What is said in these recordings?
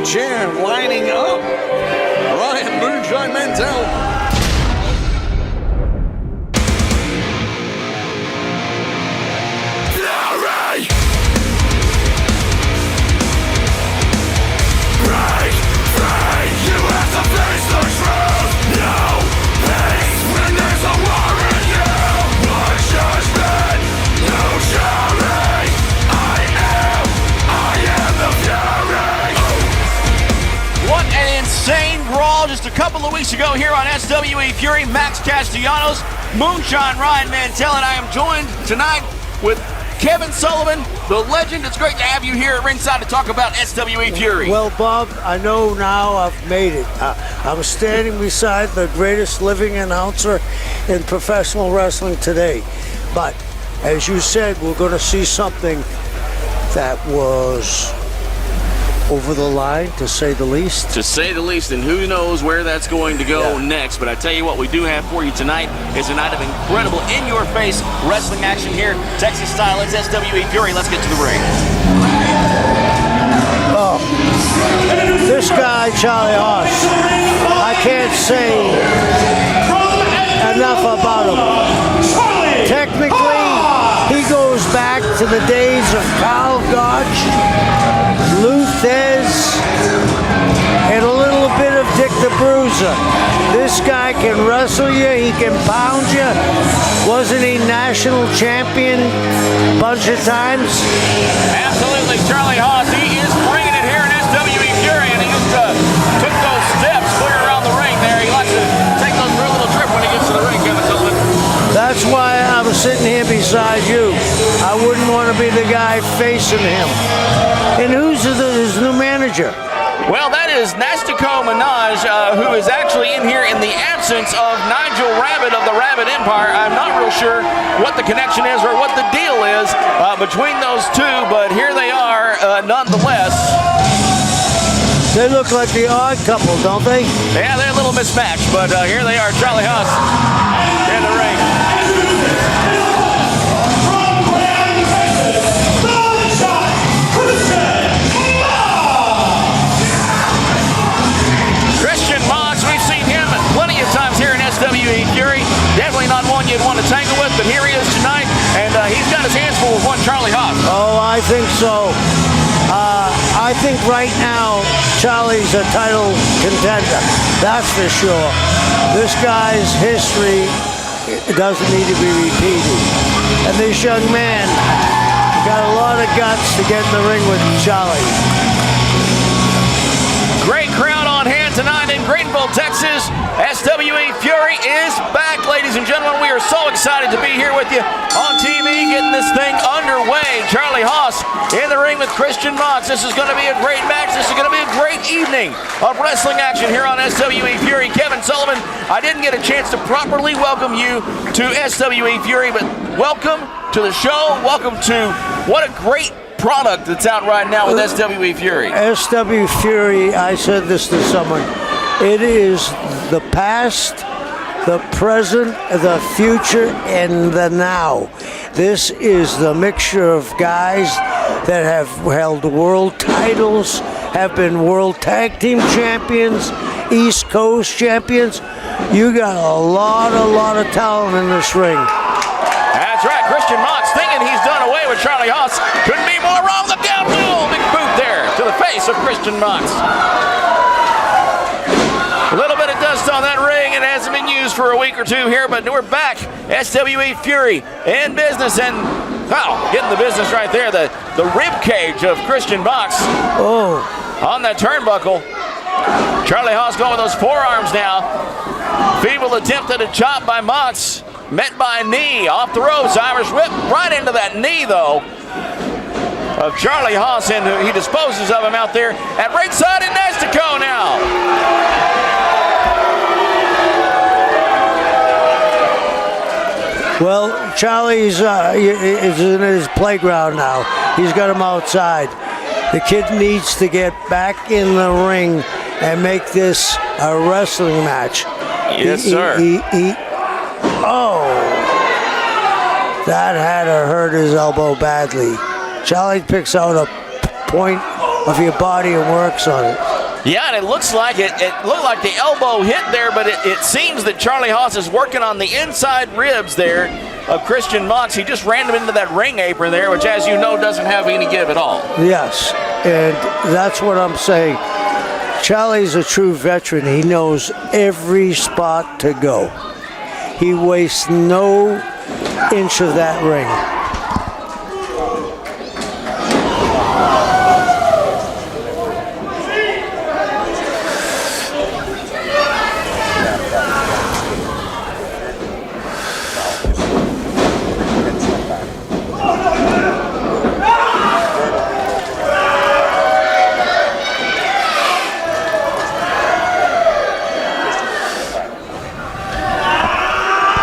chair, lining up. Ryan Moonshine Mantell. Insane brawl just a couple of weeks ago here on SWE Fury. Max Castellanos, Moonshine, Ryan Mantell, and I am joined tonight with Kevin Sullivan, the legend. It's great to have you here at ringside to talk about SWE Fury. Well, Bob, I know now I've made it. I'm standing beside the greatest living announcer in professional wrestling today. But as you said, we're going to see something that was over the line, to say the least. To say the least, and who knows where that's going to go next. But I tell you what, we do have for you tonight is a night of incredible, in-your-face wrestling action here. Texas style, it's SWE Fury. Let's get to the ring. Oh, this guy, Charlie Haas, I can't say enough about him. Technically, he goes back to the days of Kyle Gotch, Luthez, and a little bit of Dick the Bruiser. This guy can wrestle you, he can pound you. Wasn't he national champion a bunch of times? Absolutely, Charlie Haas, he is bringing it here in SWE Fury, and he just took those steps clear around the ring there. He likes to take those real little trip when he gets to the ring, Kevin Sullivan. That's why I'm sitting here beside you. I wouldn't want to be the guy facing him. And who's his new manager? Well, that is Nastico Minaj, who is actually in here in the absence of Nigel Rabbit of the Rabbit Empire. I'm not real sure what the connection is or what the deal is between those two, but here they are nonetheless. They look like the odd couple, don't they? Yeah, they're a little mismatched, but here they are, Charlie Haas in the ring. SWE Fury, definitely not one you'd want to tangle with, but here he is tonight, and he's got his hands full with one Charlie Haas. Oh, I think so. I think right now, Charlie's a title contender. That's for sure. This guy's history doesn't need to be repeated. And this young man got a lot of guts to get in the ring with Charlie. Great crowd on hand tonight in Greenville, Texas. SWE Fury is back, ladies and gentlemen. We are so excited to be here with you on TV, getting this thing underway. Charlie Haas in the ring with Christian Mox. This is going to be a great match. This is going to be a great evening of wrestling action here on SWE Fury. Kevin Sullivan, I didn't get a chance to properly welcome you to SWE Fury, but welcome to the show. Welcome to what a great product that's out right now with SWE Fury. SWE Fury, I said this to someone, it is the past, the present, the future, and the now. This is the mixture of guys that have held world titles, have been world tag team champions, East Coast champions. You got a lot of talent in this ring. That's right, Christian Mox thinking he's done away with Charlie Haas. Couldn't be more wrong. Look down, big boot there to the face of Christian Mox. A little bit of dust on that ring. It hasn't been used for a week or two here, but we're back. SWE Fury in business, and getting the business right there. The rib cage of Christian Mox on that turnbuckle. Charlie Haas going with those forearms now. Feeble attempt at a chop by Mox. Met by a knee off the ropes. Irish whip right into that knee, though, of Charlie Haas, and he disposes of him out there at ringside in Nastico now. Well, Charlie's is in his playground now. He's got him outside. The kid needs to get back in the ring and make this a wrestling match. Yes, sir. That had to hurt his elbow badly. Charlie picks out a point of your body and works on it. Yeah, and it looks like it looked like the elbow hit there, but it seems that Charlie Haas is working on the inside ribs there of Christian Mox. He just ran him into that ring apron there, which, as you know, doesn't have any give at all. Yes, and that's what I'm saying. Charlie's a true veteran. He knows every spot to go. He wastes no inch of that ring.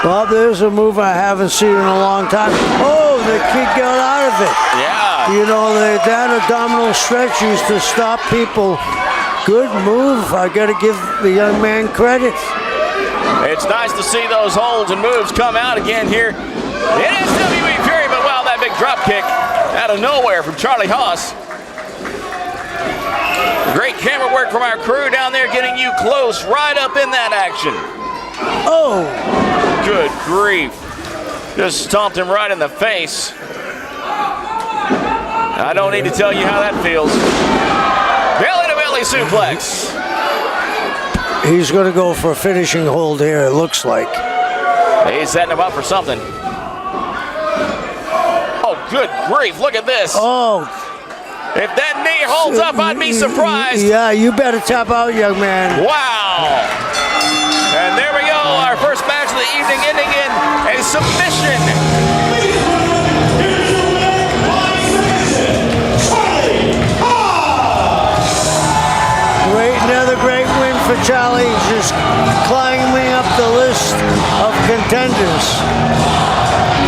Well, there's a move I haven't seen in a long time. Oh, the kid got out of it. Yeah. You know, that abdominal stretch used to stop people. Good move. I got to give the young man credit. It's nice to see those holds and moves come out again here in SWE Fury, but wow, that big drop kick out of nowhere from Charlie Haas. Great camera work from our crew down there, getting you close right up in that action. Oh! Good grief. Just stomped him right in the face. I don't need to tell you how that feels. Belly-to-belly suplex. He's going to go for a finishing hold here, it looks like. He's setting him up for something. Oh, good grief. Look at this. Oh. If that knee holds up, I'd be surprised. Yeah, you better tap out, young man. Wow. And there we go. Our first match of the evening ending in a submission. Another great win for Charlie. He's just climbing up the list of contenders.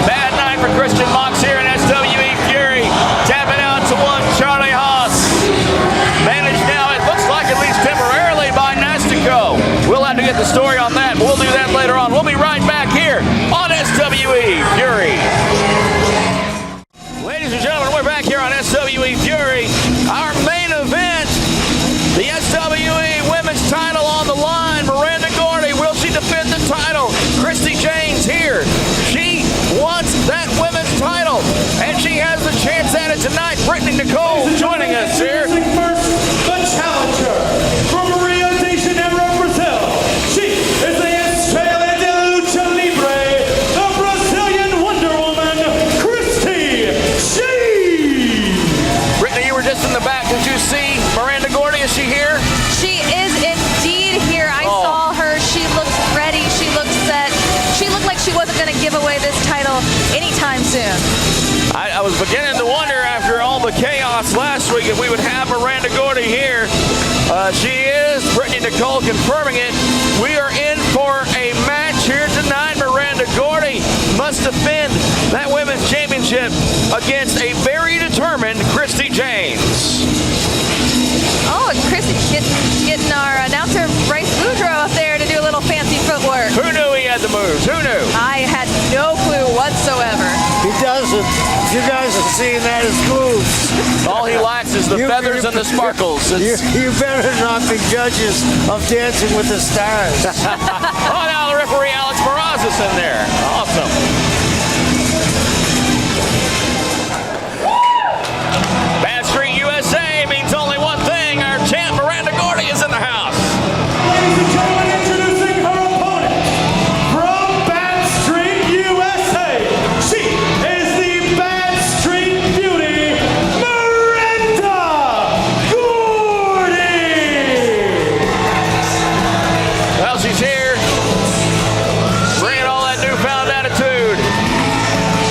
Bad night for Christian Mox here in SWE Fury. Tapping out to one Charlie Haas. Managed now, it looks like at least temporarily, by Nastico. We'll have to get the story on that, but we'll do that later on. We'll be right back here on SWE Fury. Ladies and gentlemen, we're back here on SWE Fury. Our main event, the SWE Women's title on the line. Miranda Gordy, will she defend the title? Christy James here. She wants that women's title, and she has the chance at it tonight. Brittany Nicole joining us here. First, the challenger from Rio de Janeiro, Brazil. She is the Estrela de Lucha Libre, the Brazilian Wonder Woman, Christy James. Brittany, you were just in the back. Did you see Miranda Gordy? Is she here? She is indeed here. I saw her. She looked ready. She looked set. She looked like she wasn't going to give away this title anytime soon. I was beginning to wonder after all the chaos last week if we would have Miranda Gordy here. She is. Brittany Nicole confirming it. We are in for a match here tonight. Miranda Gordy must defend that women's championship against a very determined Christy James. Oh, and Christy getting our announcer Bryce Boudreaux up there to do a little fancy footwork. Who knew he had the moves? Who knew? I had no clue whatsoever. He doesn't. You guys are seeing that as moves. All he lacks is the feathers and the sparkles. You better not be judges of Dancing with the Stars. Oh, now the referee Alex Morales in there. Awesome. Bad Street USA means only one thing. Our champ Miranda Gordy is in the house. Ladies and gentlemen, introducing her opponent from Bad Street, USA. She is the Bad Street Beauty, Miranda Gordy. Well, she's here. Bringing all that newfound attitude.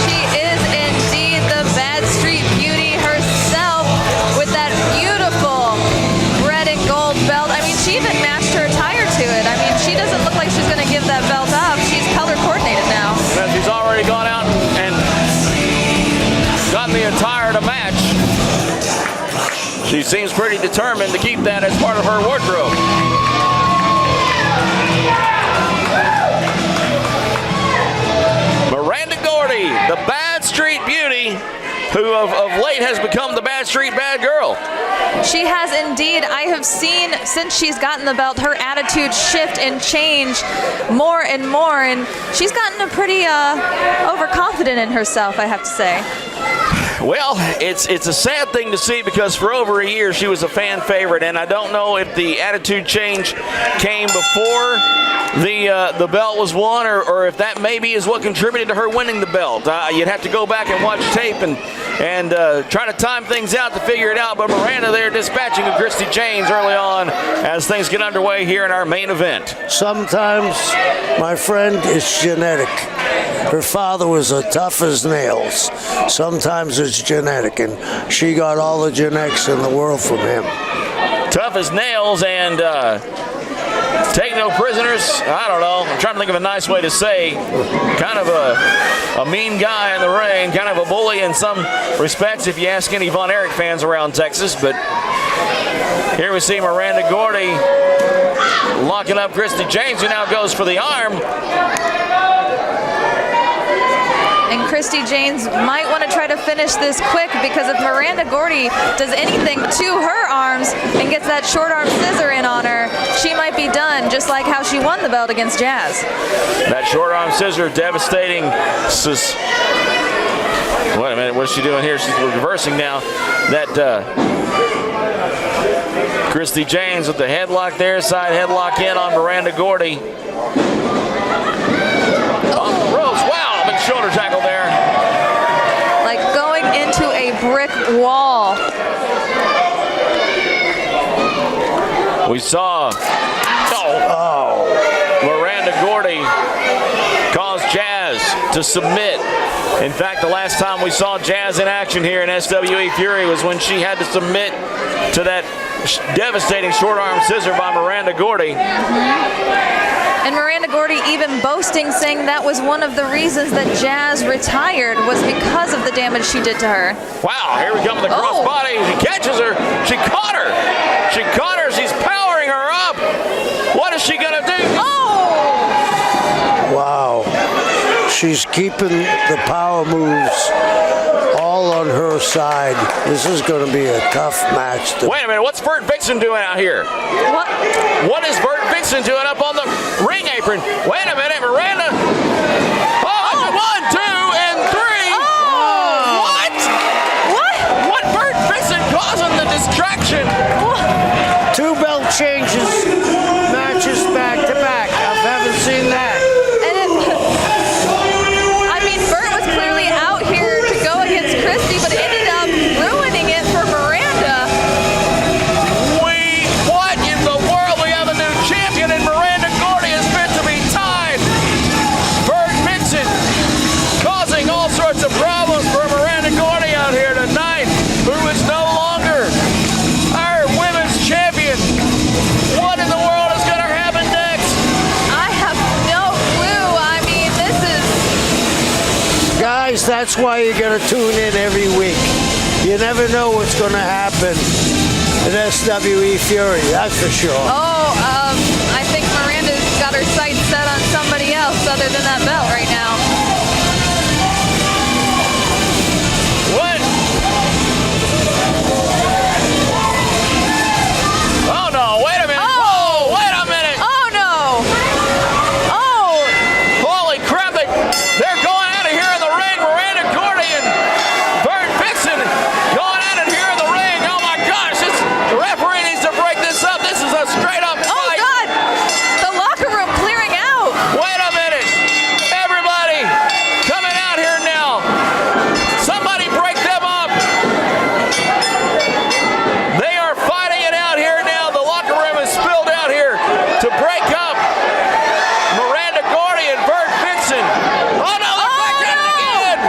She is indeed the Bad Street Beauty herself with that beautiful red and gold belt. I mean, she even matched her attire to it. I mean, she doesn't look like she's going to give that belt up. She's color coordinated now. Well, she's already gone out and gotten the attire to match. She seems pretty determined to keep that as part of her wardrobe. Miranda Gordy, the Bad Street Beauty, who of late has become the bad street bad girl. She has indeed. I have seen since she's gotten the belt, her attitude shift and change more and more, and she's gotten pretty overconfident in herself, I have to say. Well, it's a sad thing to see because for over a year she was a fan favorite, and I don't know if the attitude change came before the belt was won, or if that maybe is what contributed to her winning the belt. You'd have to go back and watch tape and try to time things out to figure it out. But Miranda there dispatching of Christy James early on as things get underway here in our main event. Sometimes, my friend, it's genetic. Her father was as tough as nails. Sometimes it's genetic, and she got all the genetics in the world from him. Tough as nails and take no prisoners. I don't know. I'm trying to think of a nice way to say. Kind of a mean guy in the ring, kind of a bully in some respects if you ask any Von Erich fans around Texas. But here we see Miranda Gordy locking up Christy James, who now goes for the arm. And Christy James might want to try to finish this quick, because if Miranda Gordy does anything to her arms and gets that short arm scissor in on her, she might be done, just like how she won the belt against Jazz. That short arm scissor devastating. Wait a minute, what's she doing here? She's reversing now. That Christy James with the headlock there, side headlock in on Miranda Gordy. Off the ropes, wow, big shoulder tackle there. Like going into a brick wall. We saw Miranda Gordy cause Jazz to submit. In fact, the last time we saw Jazz in action here in SWE Fury was when she had to submit to that devastating short arm scissor by Miranda Gordy. And Miranda Gordy even boasting, saying that was one of the reasons that Jazz retired, was because of the damage she did to her. Wow, here we come with the crossbody. She catches her. She caught her. She caught her. She's powering her up. What is she going to do? Wow. She's keeping the power moves all on her side. This is going to be a tough match. Wait a minute, what's Bert Vixen doing out here? What is Bert Vixen doing up on the ring apron? Wait a minute, Miranda. Oh, 1, 2, and 3. Oh. What Bert Vixen causing the distraction? 2 belt changes, matches back to back. I haven't seen that. Christy, but ended up ruining it for Miranda. What in the world? We have a new champion, and Miranda Gordy is meant to be tied. Bert Vixen causing all sorts of problems for Miranda Gordy out here tonight, who is no longer our women's champion. What in the world is going to happen next? I have no clue. I mean, this is... Guys, that's why you got to tune in every week. You never know what's going to happen in SWE Fury, that's for sure. I think Miranda's got her sights set on somebody else other than that belt right now. What? Oh no, wait a minute. Oh! Whoa, wait a minute. Oh no! Oh! Holy crap, they're going out of here in the ring. Miranda Gordy and Bert Vixen going at it here in the ring. Oh my gosh, the referee needs to break this up. This is a straight up fight. Oh God! The locker room clearing out. Wait a minute. Everybody coming out here now. Somebody break them up. They are fighting it out here now. The locker room is spilled out here to break up Miranda Gordy and Bert Vixen. Oh no, they're back at it again.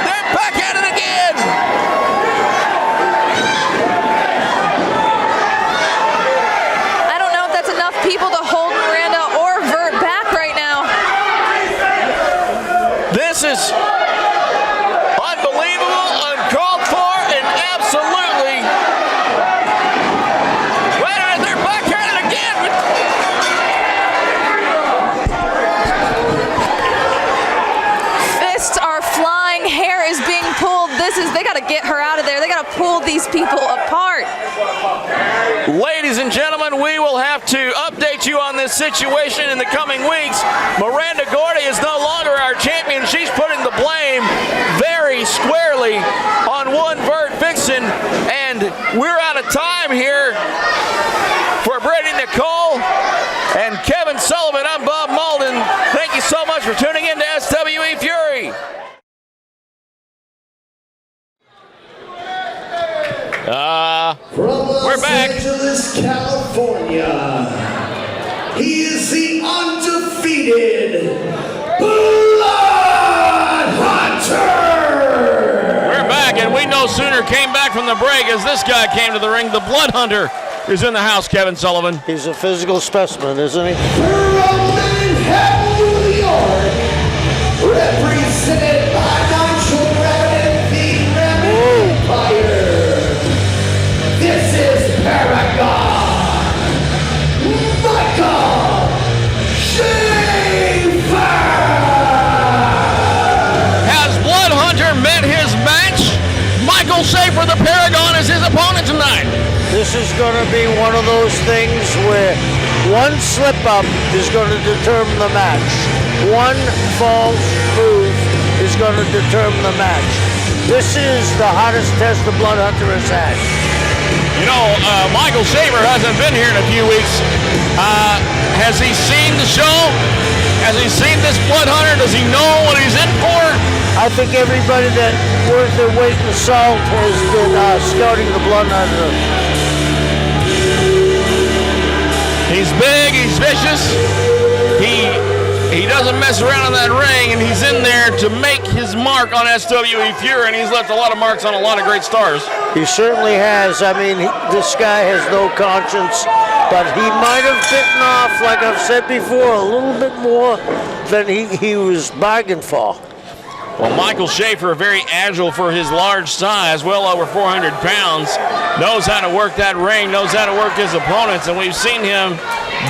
They're back at it again. I don't know if that's enough people to hold Miranda or Bert back right now. This is unbelievable, uncalled for, and absolutely. Wait a minute, they're back at it again. Fists are flying, hair is being pulled. They got got to get her out of there. They got to pull these people apart. Ladies and gentlemen, we will have to update you on this situation in the coming weeks. Miranda Gordy is no longer our champion. She's putting the blame very squarely on one Vert Vixen, and we're out of time here. For Brittany Nicole and Kevin Sullivan, I'm Bob Malden. Thank you so much for tuning in to SWE Fury. We're back. Los Angeles, California. He is the undefeated Blood Hunter. We're back, and we no sooner came back from the break as this guy came to the ring. The Blood Hunter is in the house, Kevin Sullivan. He's a physical specimen, isn't he? From Manhattan, New York, represented by Nigel Rabbit, the Rabbit Empire. This is Paragon, Michael Shaffer. Has Blood Hunter met his match? Michael Shaffer, the Paragon, is his opponent tonight. This is going to be one of those things where one slip up is going to determine the match. One false move is going to determine the match. This is the hottest test the Blood Hunter has had. You know, Michael Shaffer hasn't been here in a few weeks. Has he seen the show? Has he seen this Blood Hunter? Does he know what he's in for? I think everybody that worth their weight in salt has been scouting the Blood Hunter. He's big, he's vicious. He doesn't mess around in that ring, and he's in there to make his mark on SWE Fury, and he's left a lot of marks on a lot of great stars. He certainly has. I mean, this guy has no conscience, but he might have bitten off, like I've said before, a little bit more than he was bargained for. Well, Michael Shaffer, very agile for his large size, well over 400 pounds, knows how to work that ring, knows how to work his opponents, and we've seen him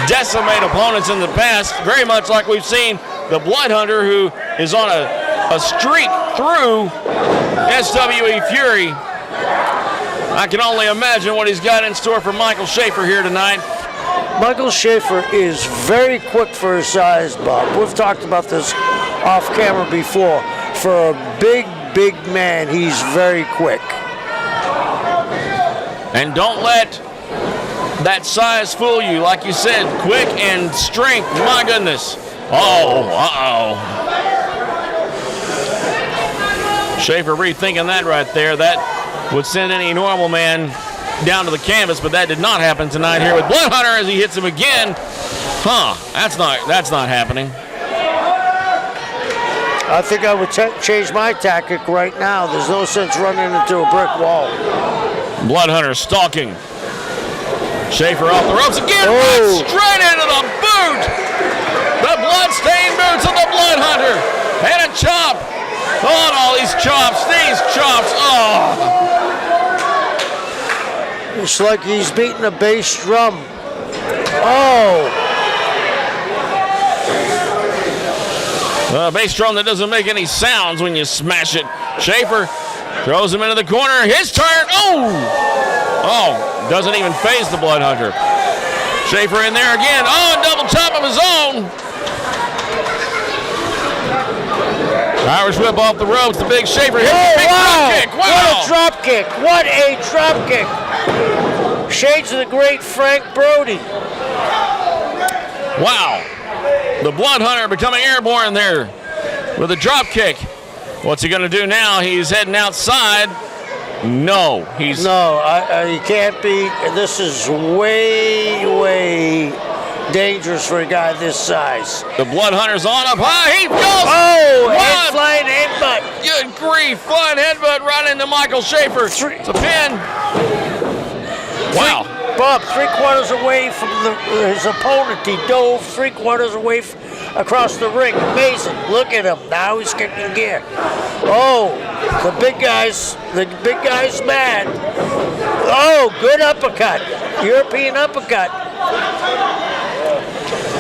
decimate opponents in the past, very much like we've seen the Blood Hunter, who is on a streak through SWE Fury. I can only imagine what he's got in store for Michael Shaffer here tonight. Michael Shaffer is very quick for his size, Bob. We've talked about this off camera before. For a big man, he's very quick. And don't let that size fool you. Like you said, quick and strength. My goodness. Oh, Shaffer rethinking that right there. That would send any normal man down to the canvas, but that did not happen tonight here with Blood Hunter as he hits him again. That's not happening. I think I would change my tactic right now. There's no sense running into a brick wall. Blood Hunter stalking. Shaffer off the ropes again, Oh. straight into the boot. The blood-stained boots of the Blood Hunter. And a chop. Oh, and all these chops. Oh. It's like he's beating a bass drum. Oh. A bass drum that doesn't make any sounds when you smash it. Shaffer throws him into the corner. His turn. Oh, doesn't even phase the Blood Hunter. Shaffer in there again. Oh, a double chop of his own. Irish whip off the ropes. The big Shaffer hits the big drop kick. Wow. What a drop kick. What a drop kick. Shades of the great Frank Brody. Wow. The Blood Hunter becoming airborne there with a drop kick. What's he going to do now? He's heading outside. No, he can't be. This is way dangerous for a guy this size. The Blood Hunter's on up high. He goes. Oh, flying headbutt. Good grief. Flying headbutt right into Michael Shaffer. It's a pin. Wow. Bob, 3/4 away from his opponent. He dove 3/4 away across the ring. Amazing. Look at him. Now he's kicking gear. Oh, the big guy's mad. Oh, good uppercut. European uppercut.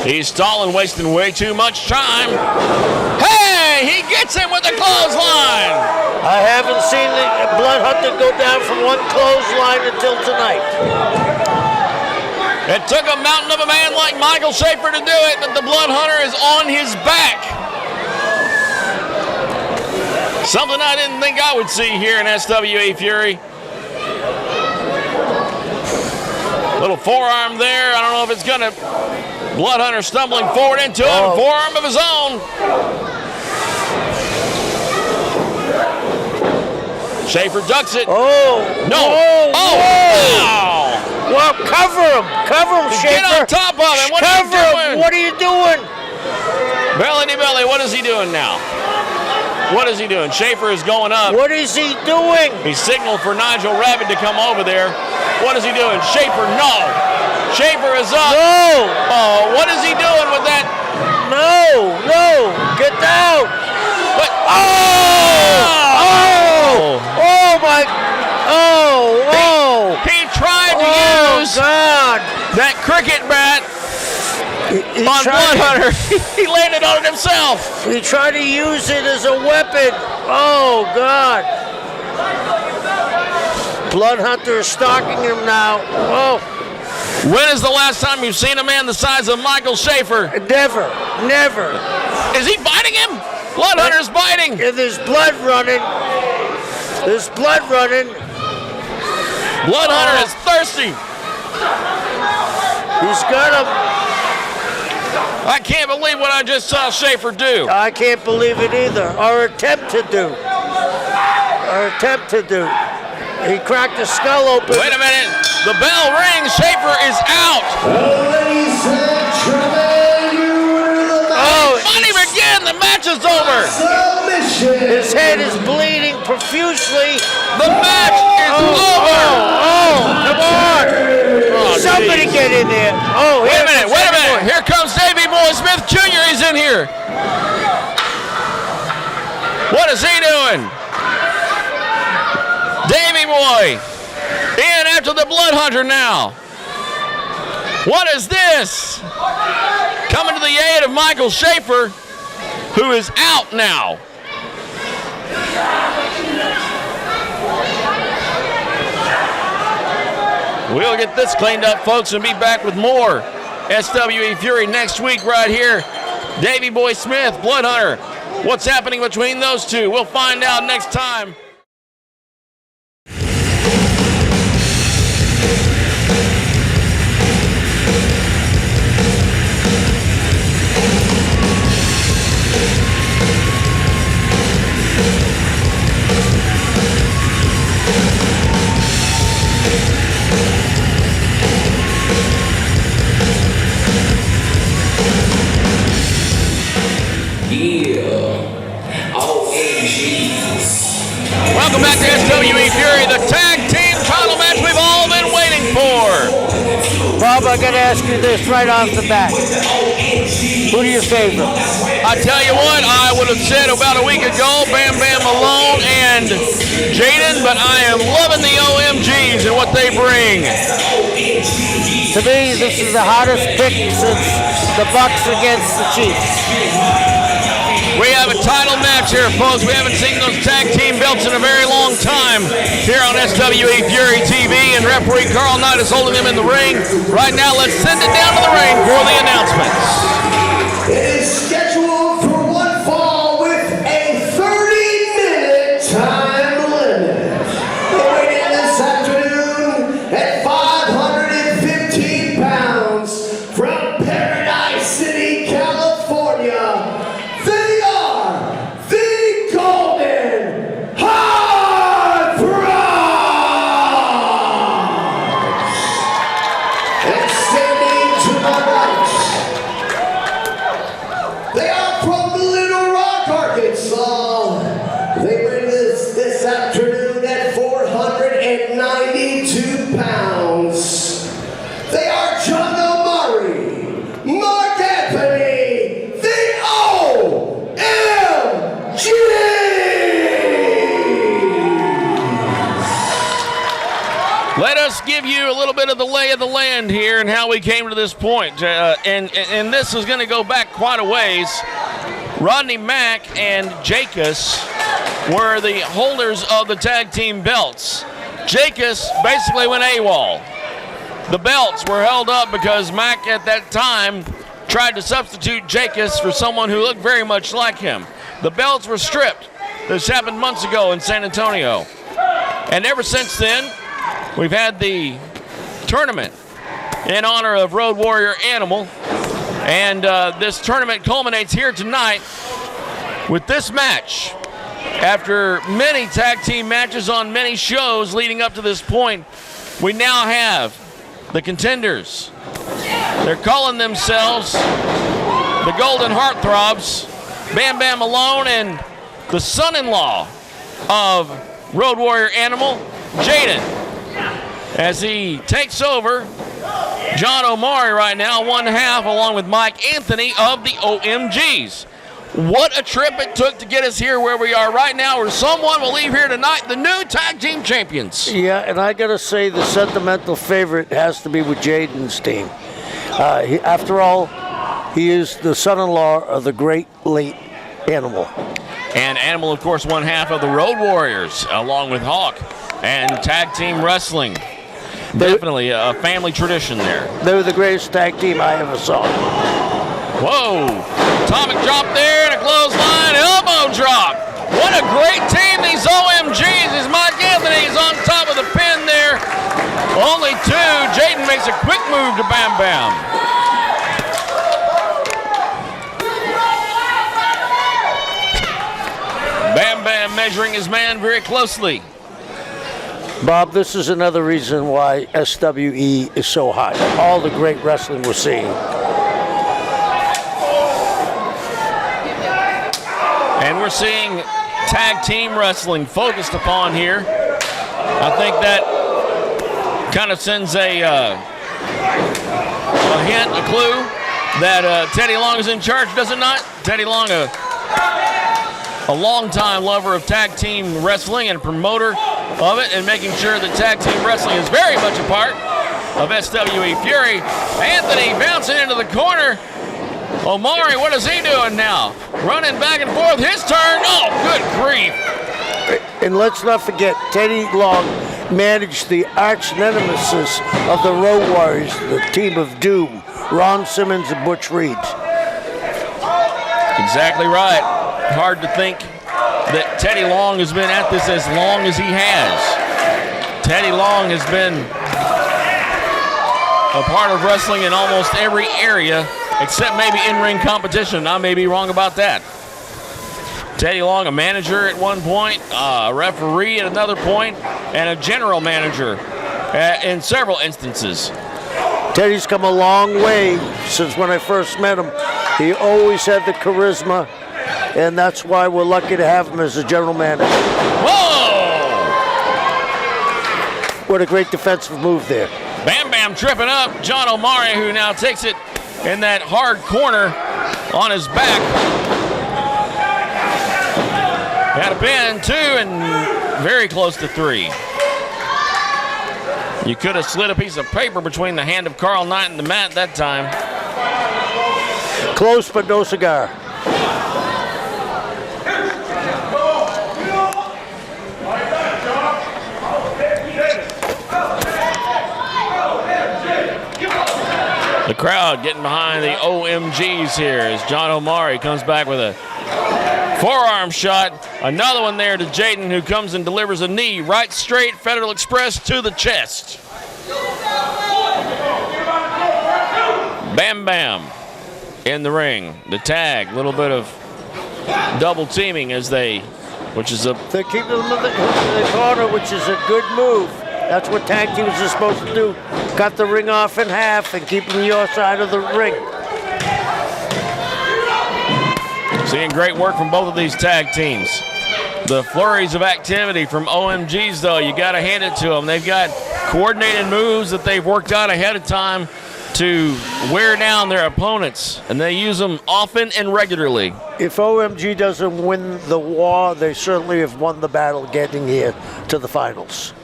He's stalling, wasting way too much time. Hey, he gets him with a clothesline. I haven't seen the Blood Hunter go down from one clothesline until tonight. It took a mountain of a man like Michael Shaffer to do it, but the Blood Hunter is on his back. Something I didn't think I would see here in SWE Fury. Little forearm there. I don't know if it's gonna. Blood Hunter stumbling forward into him. Forearm of his own. Shaffer ducks it. Oh. No. Whoa, Oh. whoa. Wow. Well, cover him. Cover him, Shaffer. Get on top of him. What are you doing? What are you doing? Belly to belly. What is he doing now? What is he doing? Shaffer is going up. What is he doing? He signaled for Nigel Rabbit to come over there. What is he doing? Shaffer, no. Shaffer is up. No. Oh, what is he doing with that? No. No. Get down. What? Oh my. Oh. He tried to use God. that cricket bat He on tried Blood Hunter. He landed on it himself. He tried to use it as a weapon. Oh, God. Blood Hunter is stalking him now. Oh. When is the last time you've seen a man the size of Michael Shaffer? Never. Is he biting him? Blood Hunter's biting. And there's blood running. Blood Hunter is thirsty. He's got him. I can't believe what I just saw Shaffer do. I can't believe it either. Or attempt to do. He cracked his skull open. Wait a minute. The bell rings. Shaffer is out. Ladies and gentlemen, you win the match. Not even again. The match is over. Submission. His head is bleeding profusely. The match is over. Come on. Oh, Somebody geez. get in there. Oh, Wait a minute. Here comes Davey Boy Smith Jr. He's in here. What is he doing? Davey Boy in after the Blood Hunter now. What is this? Coming to the aid of Michael Shaffer, who is out now. We'll get this cleaned up, folks, and be back with more SWE Fury next week right here. Davey Boy Smith, Blood Hunter. What's happening between those two? We'll find out next time. Welcome back to SWE Fury, the tag team title match we've all been waiting for. Bob, I gotta ask you this right off the bat. Who do you favor? I tell you what, I would have said about a week ago, Bam Bam Malone and Jaden, but I am loving the OMGs and what they bring. To me, this is the hottest pick since the Bucks against the Chiefs. We have a title match here, folks. We haven't seen those tag team belts in a very long time here on SWE Fury TV, and referee Carl Knight is holding them in the ring. Right now, let's send it down to the ring for the announcements. It is scheduled for one fall with a 30-minute time limit. They weigh in this afternoon at 515 pounds from Paradise City, California. They are the Golden Hard Frogs. And standing to my right, they Let us give you a little bit of the lay of the land here and how we came to this point. And this is going to go back quite a ways. Rodney Mack and Jacobs were the holders of the tag team belts. Jacobs basically went AWOL. The belts were held up because Mack at that time tried to substitute Jacobs for someone who looked very much like him. The belts were stripped. This happened months ago in San Antonio. And ever since then, we've had the tournament in honor of Road Warrior Animal. And this tournament culminates here tonight with this match. After many tag team matches on many shows leading up to this point, we now have the contenders. They're calling themselves the Golden Heartthrobs, Bam Bam Malone and the son-in-law of Road Warrior Animal, Jaden, as he takes over John Omari right now, one half, along with Mike Anthony of the OMGs. What a trip it took to get us here where we are right now, where someone will leave here tonight, the new tag team champions. Yeah, and I got to say the sentimental favorite has to be with Jaden's team. After all, he is the son-in-law of the great late Animal. And Animal, of course, one half of the Road Warriors, along with Hawk and tag team wrestling. Definitely a family tradition there. They were the greatest tag team I ever saw. Whoa, atomic drop there and a clothesline, elbow drop. What a great team, these OMGs. As Mike Anthony's on top of the pin there. Only two. Jaden makes a quick move to Bam Bam. Bam Bam measuring his man very closely. Bob, this is another reason why SWE is so hot. All the great wrestling we're seeing. And we're seeing tag team wrestling focused upon here. I think that kind of sends a hint, a clue, that Teddy Long is in charge, does it not? Teddy Long, a longtime lover of tag team wrestling and promoter of it, and making sure that tag team wrestling is very much a part of SWE Fury. Anthony bouncing into the corner. Omari, what is he doing now? Running back and forth, his turn. Oh, good grief. And let's not forget, Teddy Long managed the arch nemesis of the Road Warriors, the team of doom, Ron Simmons and Butch Reed. Exactly right. Hard to think that Teddy Long has been at this as long as he has. Teddy Long has been a part of wrestling in almost every area except maybe in-ring competition. I may be wrong about that. Teddy Long, a manager at one point, a referee at another point, and a general manager in several instances. Teddy's come a long way since when I first met him. He always had the charisma, and that's why we're lucky to have him as a general manager. Whoa! What a great defensive move there. Bam Bam tripping up. John Omari, who now takes it in that hard corner on his back. Had a pin, 2, and very close to 3. You could have slid a piece of paper between the hand of Carl Knight and the mat that time. Close, but no cigar. The crowd getting behind the OMGs here as John Omari comes back with a forearm shot. Another one there to Jaden, who comes and delivers a knee right straight Federal Express to the chest. Bam Bam in the ring. The tag, a little bit of double teaming as they, which is a... They're keeping them in the corner, which is a good move. That's what tag teams are supposed to do. Cut the ring off in half and keep them your side of the ring. Seeing great work from both of these tag teams. The flurries of activity from OMGs, though, you got to hand it to them. They've got coordinated moves that they've worked out ahead of time to wear down their opponents, and they use them often and regularly. If OMG doesn't win the war, they certainly have won the battle getting here to the finals.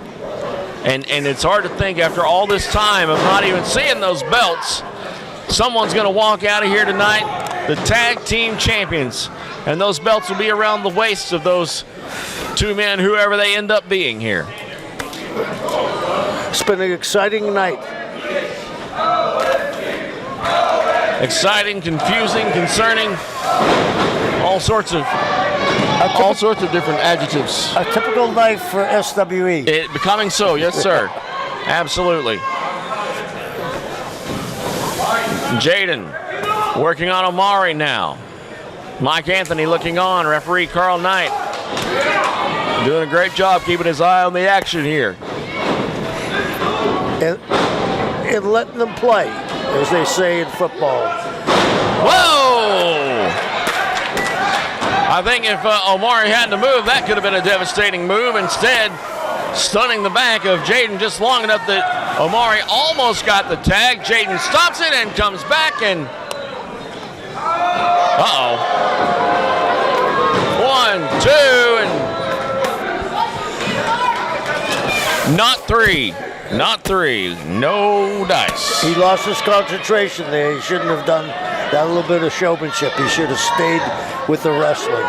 And it's hard to think after all this time of not even seeing those belts, someone's going to walk out of here tonight, the tag team champions. And those belts will be around the waists of those two men, whoever they end up being here. It's been an exciting night. Exciting, confusing, concerning, all sorts of different adjectives. A typical night for SWE. It becoming so, yes, sir. Absolutely. Jaden working on Omari now. Mike Anthony looking on. Referee Carl Knight doing a great job keeping his eye on the action here. And letting them play, as they say in football. Whoa! I think if Omari hadn't moved, that could have been a devastating move. Instead, stunning the back of Jaden just long enough that Omari almost got the tag. Jaden stops it and comes back and... Uh-oh. 1, 2, and... Not three. Not three. No dice. He lost his concentration there. He shouldn't have done that little bit of showmanship. He should have stayed with the wrestling.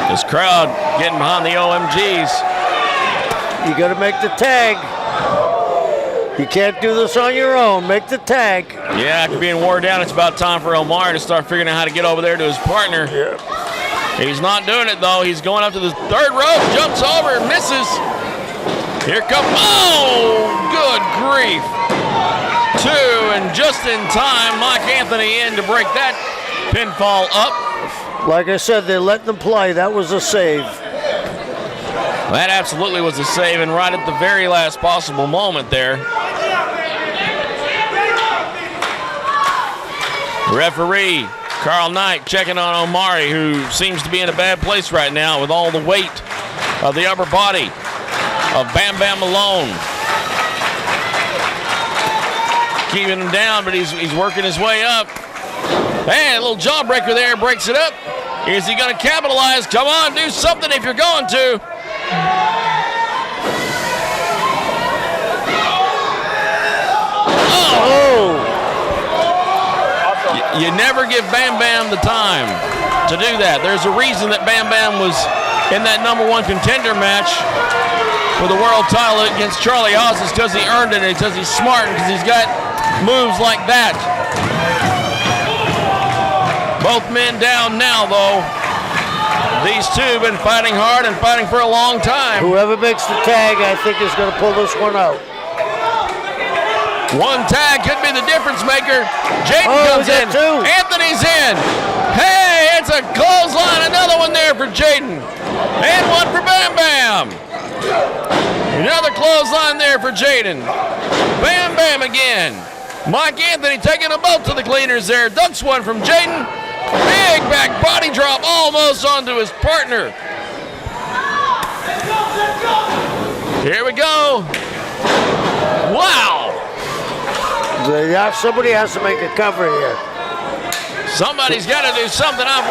This crowd getting behind the OMGs. You got to make the tag. You can't do this on your own. Make the tag. Yeah, after being worn down, it's about time for Omar to start figuring out how to get over there to his partner. Yeah. He's not doing it, though. He's going up to the third rope, jumps over, misses. Here comes, oh, good grief. 2, and just in time, Mike Anthony in to break that pinfall up. Like I said, they let them play. That was a save. That absolutely was a save, and right at the very last possible moment there. Referee Carl Knight checking on Omari, who seems to be in a bad place right now with all the weight of the upper body of Bam Bam Malone. Keeping him down, but he's working his way up. Hey, a little jawbreaker there, breaks it up. Is he going to capitalize? Come on, do something if you're going to. Oh! You never give Bam Bam the time to do that. There's a reason that Bam Bam was in that #1 contender match for the world title against Charlie Haas. It's because he earned it, it's because he's smart, and because he's got moves like that. Both men down now, though. These two have been fighting hard and fighting for a long time. Whoever makes the tag, I think, is going to pull this one out. One tag could be the difference maker. Jaden comes in. Two. Anthony's in. Hey, it's a clothesline. Another one there for Jaden. And one for Bam Bam. Another clothesline there for Jaden. Bam Bam again. Mike Anthony taking them both to the cleaners there. Ducks one from Jaden. Big back body drop almost onto his partner. Here we go. Wow. Somebody has to make a cover here. Somebody's got to do something. I've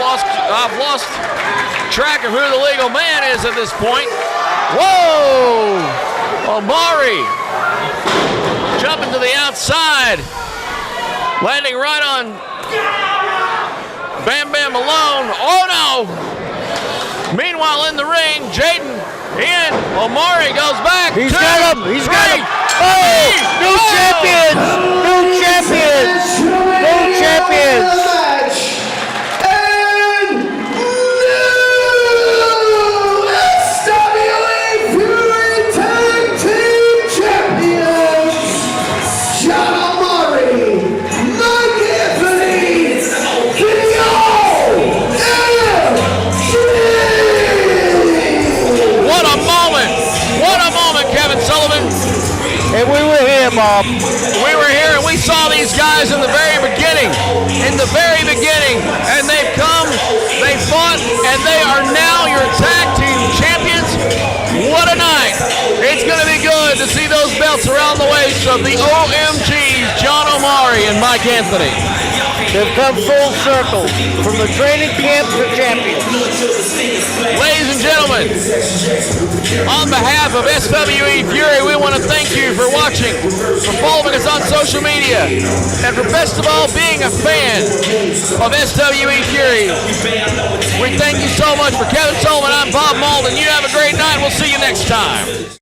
lost track of who the legal man is at this point. Whoa! Omari jumping to the outside, landing right on Bam Bam Malone. Oh no! Meanwhile, in the ring, Jaden in. Omari goes back. He's 2, got him. He's 3. got him. Oh! New champions! New champions! New champions! And new SWE Fury Tag Team Champions, John Omari, Mike Anthony, What a moment! What a moment, Kevin Sullivan. And we were here, Bob. We were here and we saw these guys in the very beginning. And they've come, they fought, and they are now your tag team champions. what a night. It's going to be good to see those belts around the waist of the OMGs, John Omari and Mike Anthony. They've come full circle from the training camp to champions. Ladies and gentlemen, on behalf of SWE Fury, we want to thank you for watching, for following us on social media, and for best of all being a fan of SWE Fury. We thank you so much. For Kevin Sullivan, I'm Bob Malden. You have a great night. We'll see you next time.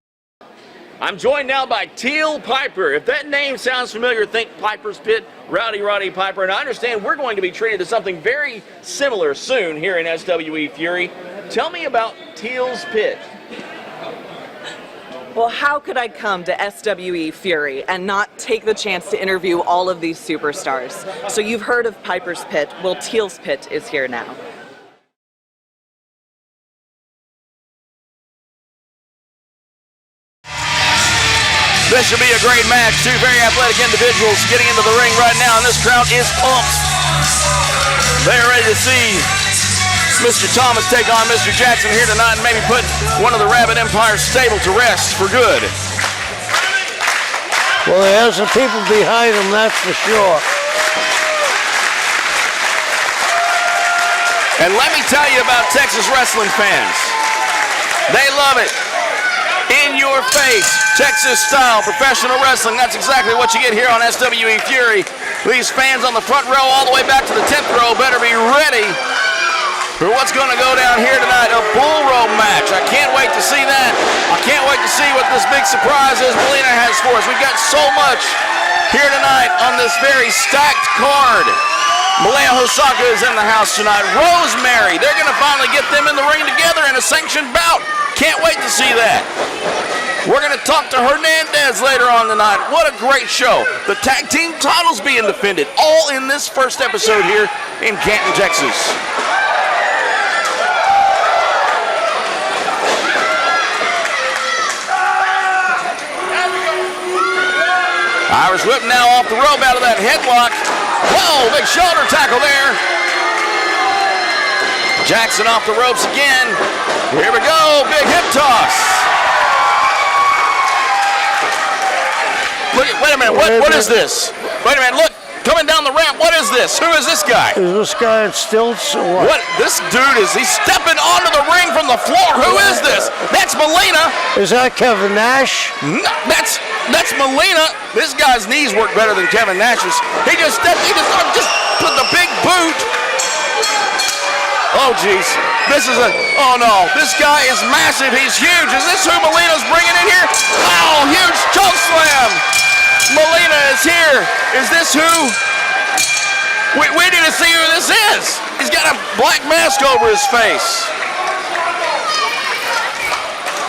I'm joined now by Teal Piper. If that name sounds familiar, think Piper's Pit, Roddy Piper. And I understand we're going to be treated to something very similar soon here in SWE Fury. Tell me about Teal's Pit. Well, how could I come to SWE Fury and not take the chance to interview all of these superstars? So you've heard of Piper's Pit. Well, Teal's Pit is here now. This should be a great match. Two very athletic individuals getting into the ring right now, and this crowd is pumped. They're ready to see Mr. Thomas take on Mr. Jackson here tonight and maybe put one of the Rabbit Empire stable to rest for good. Well, he has some people behind him, that's for sure. And let me tell you about Texas wrestling fans. They love it. In your face, Texas style professional wrestling. That's exactly what you get here on SWE Fury. These fans on the front row all the way back to the 10th row better be ready for what's going to go down here tonight, a bull rope match. I can't wait to see that. I can't wait to see what this big surprise is Melina has for us. We've got so much here tonight on this very stacked card. Malaya Hosaka is in the house tonight. Rosemary, they're going to finally get them in the ring together in a sanctioned bout. Can't wait to see that. We're going to talk to Hernandez later on tonight. What a great show. The tag team titles being defended, all in this first episode here in Canton, Texas. Irish whip now off the rope out of that headlock. Whoa, big shoulder tackle there. Jackson off the ropes again. Here we go, big hip toss. Look, wait a minute, what is this? Wait a minute, look, coming down the ramp, what is this? Who is this guy? Is this guy at stilts or what? What? This dude he's stepping onto the ring from the floor. Who is this? That's Melina. Is that Kevin Nash? No, that's Melina. This guy's knees work better than Kevin Nash's. He just put the big boot. Oh, jeez. Oh no, this guy is massive. He's huge. Is this who Melina's bringing in here? Oh, huge choke slam. Melina is here. Is this who? We need to see who this is. He's got a black mask over his face.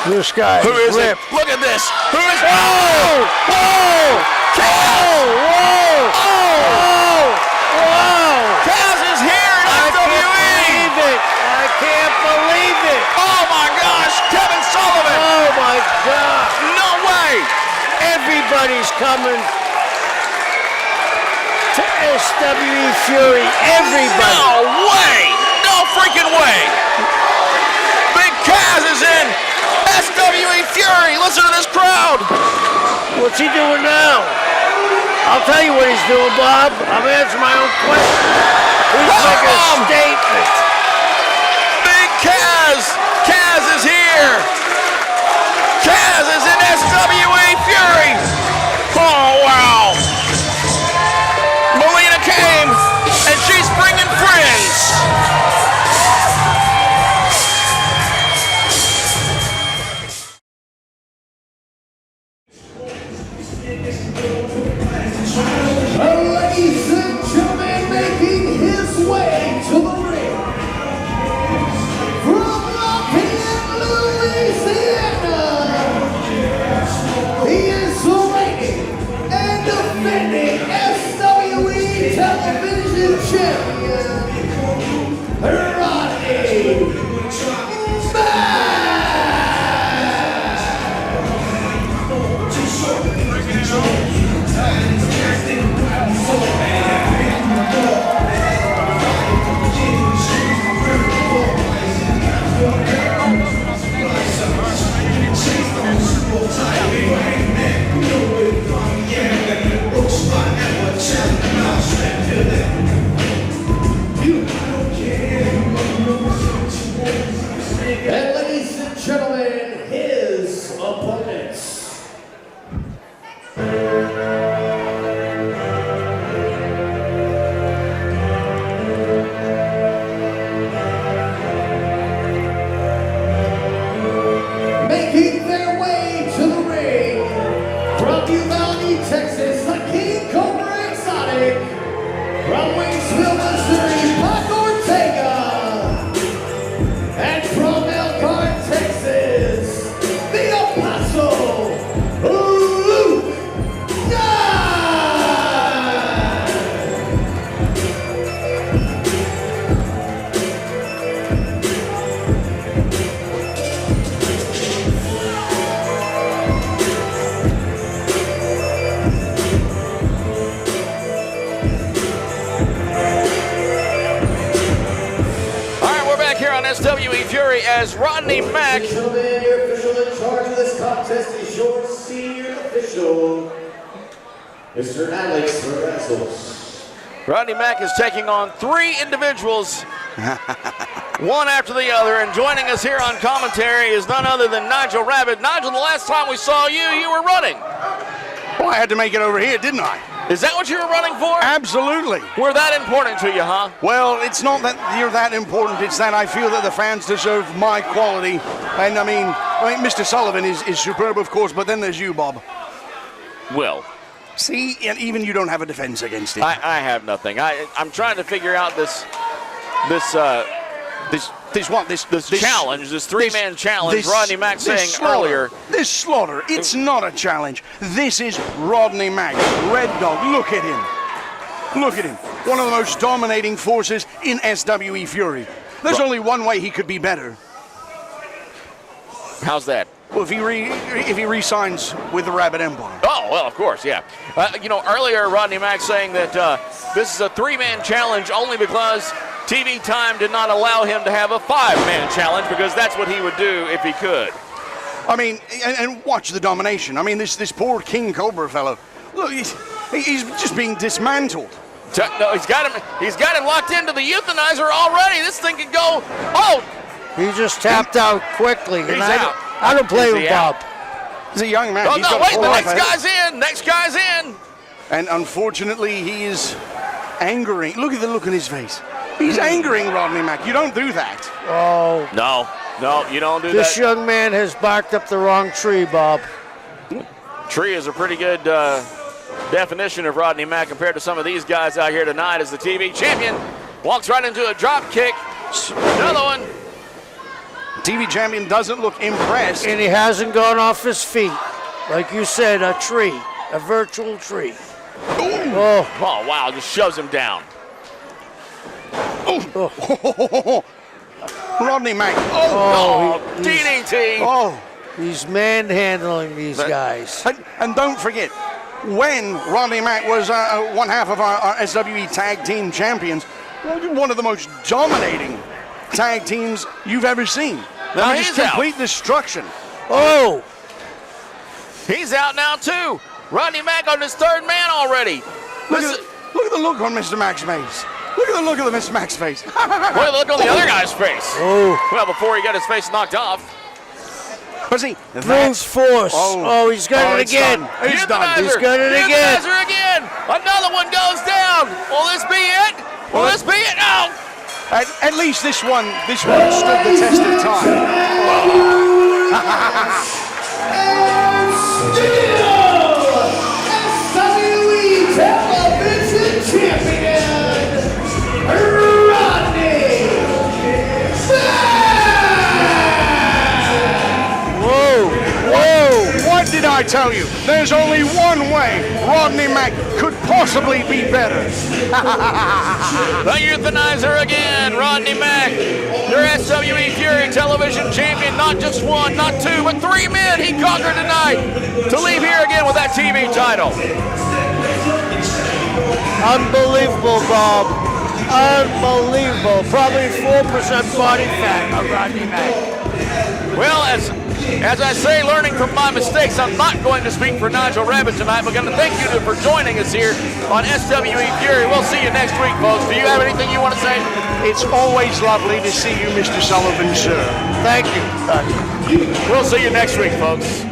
This guy. Who is it? Look at this. Who is it? Whoa! Whoa! Kaz! Whoa! Oh! Whoa! Kaz is here in SWE! I can't believe it! Oh my gosh! Kevin Sullivan! Oh my God! No way! Everybody's coming to SWE Fury. Everybody! No way! No freaking way! Big Kaz is in SWE Fury! Listen to this crowd! What's he doing now? I'll tell you what he's doing, Bob. I'm answering my own question. He's making a statement. Big Kaz! Kaz is here! Kaz is in SWE Fury! Oh, wow! Melina came, and she's bringing friends! Ladies and gentlemen, making his way to the ring from Lafayette, Louisiana. Fury as Rodney Mack. Gentlemen, your official in charge of this contest is your senior official, Mr. Alex Rassos. Rodney Mack is taking on 3 individuals, one after the other, and joining us here on commentary is none other than Nigel Rabbit. Nigel, the last time we saw you, you were running. Well, I had to make it over here, didn't I? Is that what you were running for? Absolutely. Were that important to you, huh? Well, it's not that you're that important. It's that I feel that the fans deserve my quality. And I mean, Mr. Sullivan is superb, of course, but then there's you, Bob. Well, see, and even you don't have a defense against it. I have nothing. I'm trying to figure out this challenge, this 3-man challenge. Rodney Mack saying earlier. This slaughter, it's not a challenge. This is Rodney Mack, Red Dog. Look at him. Look at him. One of the most dominating forces in SWE Fury. There's only one way he could be better. How's that? Well, if he re-signs with the Rabbit Empire. Oh, well, of course, yeah. Earlier, Rodney Mack saying that this is a 3-man challenge only because TV time did not allow him to have a 5-man challenge, because that's what he would do if he could. I mean, and watch the domination. I mean, this poor King Cobra fellow. Look, he's just being dismantled. No, he's got him locked into the euthanizer already. This thing could go. Oh, He just tapped out quickly. he's and out. I don't play Is with he Bob. out? He's a young man. Oh, He's no, got wait, full the life next ahead. guy's in. Next guy's in. And unfortunately, he is angering. Look at the look on his face. He's angering Rodney Mack. You don't do that. Oh, No, you don't do this that. young man has barked up the wrong tree, Bob. Tree is a pretty good definition of Rodney Mack compared to some of these guys out here tonight, as the TV champion walks right into a drop kick. Another one. TV champion doesn't look impressed. And he hasn't gone off his feet. Like you said, a tree, a virtual tree. Oh, Oh, wow, just shoves him down. Rodney Mack. Oh, he's- DDT. Oh. he's manhandling these guys. And don't forget, when Rodney Mack was one half of our SWE Tag Team Champions, one of the most dominating tag teams you've ever seen. Now I mean, just he's out. complete destruction. Oh, He's out now, too. Rodney Mack on his 3rd man already. Look at the look on Mr. Mack's face. Look at the look of the Mr. Mack's face. Boy, look on the other guy's face. oh, Well, before he got his face knocked off. But see, brute force. Oh, he's got it it's again. done. It's done. Euthanizer. He's got it again. Euthanizer again. Another one goes down. Will this be it? Will this be it? No. At least this one stood the test of time. And still, SWE Television Champion, Rodney Mack! Whoa. What did I tell you? There's only one way Rodney Mack could possibly be better. The euthanizer again. Rodney Mack, your SWE Fury television champion. Not just 1, not 2, but 3 men he conquered tonight to leave here again with that TV title. Unbelievable, Bob. Unbelievable. Probably 4% body fat on Rodney Mack. Well, as I say, learning from my mistakes, I'm not going to speak for Nigel Rabbit tonight. We're going to thank you for joining us here on SWE Fury. We'll see you next week, folks. Do you have anything you want to say? It's always lovely to see you, Mr. Sullivan, sir. Thank you. We'll see you next week, folks.